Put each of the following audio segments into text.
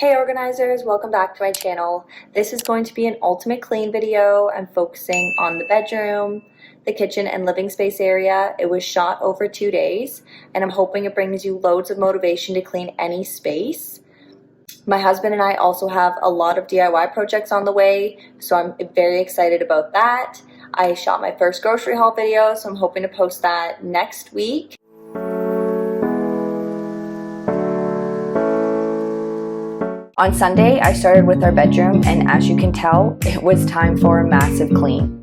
Hey organizers, welcome back to my channel. This is going to be an ultimate clean video. I'm focusing on the bedroom, the kitchen, and living space area. It was shot over 2 days, and I'm hoping it brings you loads of motivation to clean any space. My husband and I also have a lot of DIY projects on the way, so I'm very excited about that. I shot my first grocery haul video, so I'm hoping to post that next week. On Sunday, I started with our bedroom, and as you can tell, it was time for a massive clean.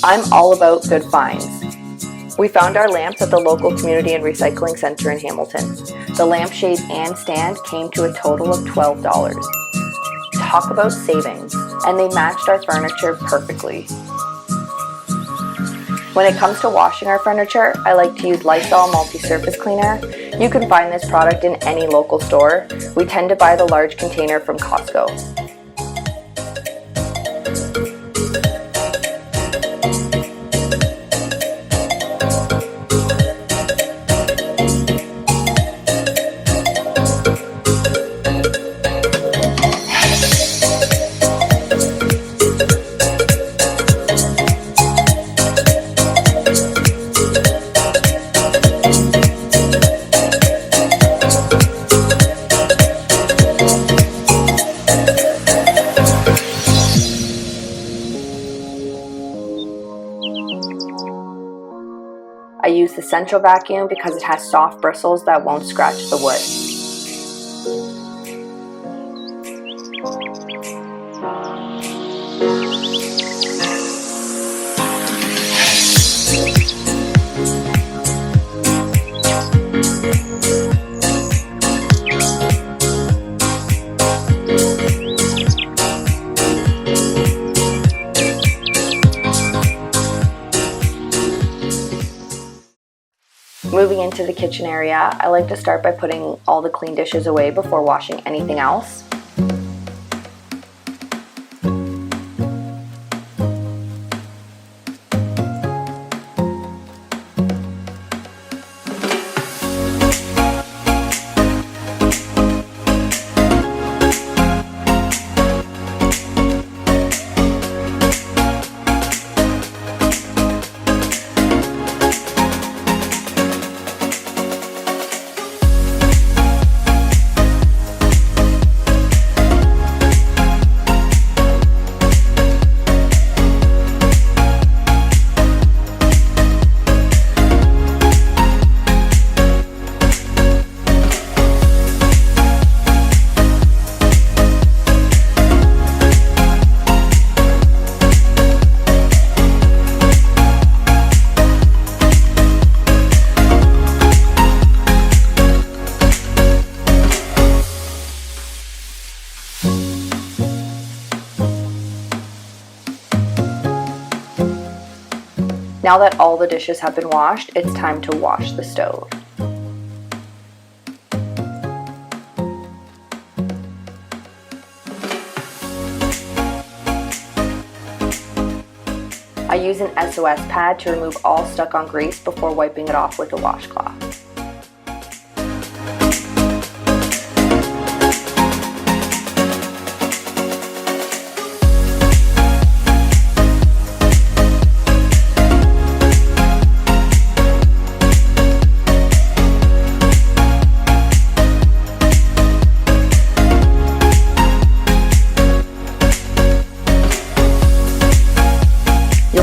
I'm all about good finds. We found our lamps at the local community and recycling center in Hamilton. The lampshade and stand came to a total of $12. Talk about savings, and they matched our furniture perfectly. When it comes to washing our furniture, I like to use Lysol multi-surface cleaner. You can find this product in any local store. We tend to buy the large container from Costco. I use the central vacuum because it has soft bristles that won't scratch the wood. Moving into the kitchen area, I like to start by putting all the clean dishes away before washing anything else. Now that all the dishes have been washed, it's time to wash the stove. I use an SOS pad to remove all stuck-on grease before wiping it off with a washcloth.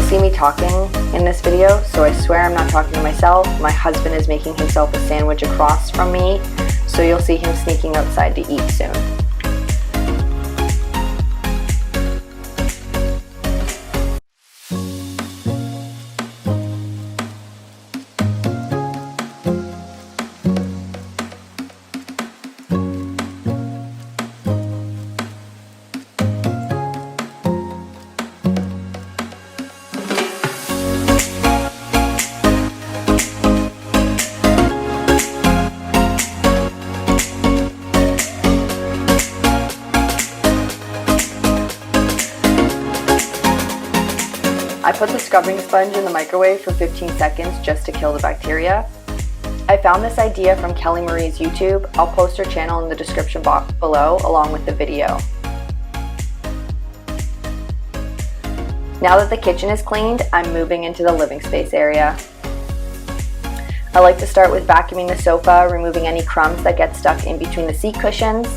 See me talking in this video, so I swear I'm not talking to myself. My husband is making himself a sandwich across from me, so you'll see him sneaking outside to eat soon. I put the scrubbing sponge in the microwave for 15 seconds just to kill the bacteria. I found this idea from Kelly Marie's YouTube. I'll post her channel in the description box below along with the video. Now that the kitchen is cleaned, I'm moving into the living space area. I like to start with vacuuming the sofa, removing any crumbs that get stuck in between the seat cushions.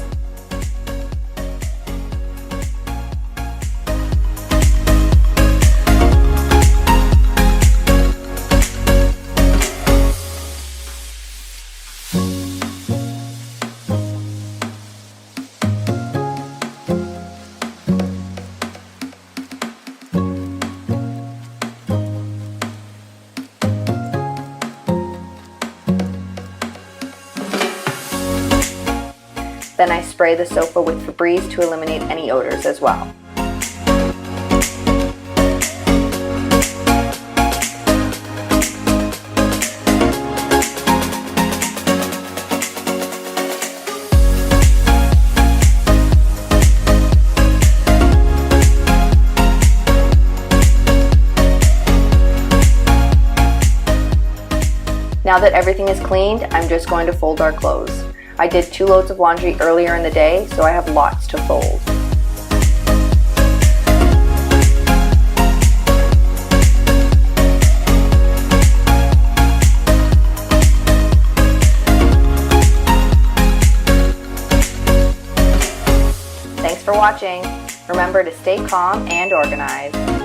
Then I spray the sofa with Febreze to eliminate any odors as well. Now that everything is cleaned, I'm just going to fold our clothes. I did 2 loads of laundry earlier in the day, so I have lots to fold. Thanks for watching. Remember to stay calm and organized.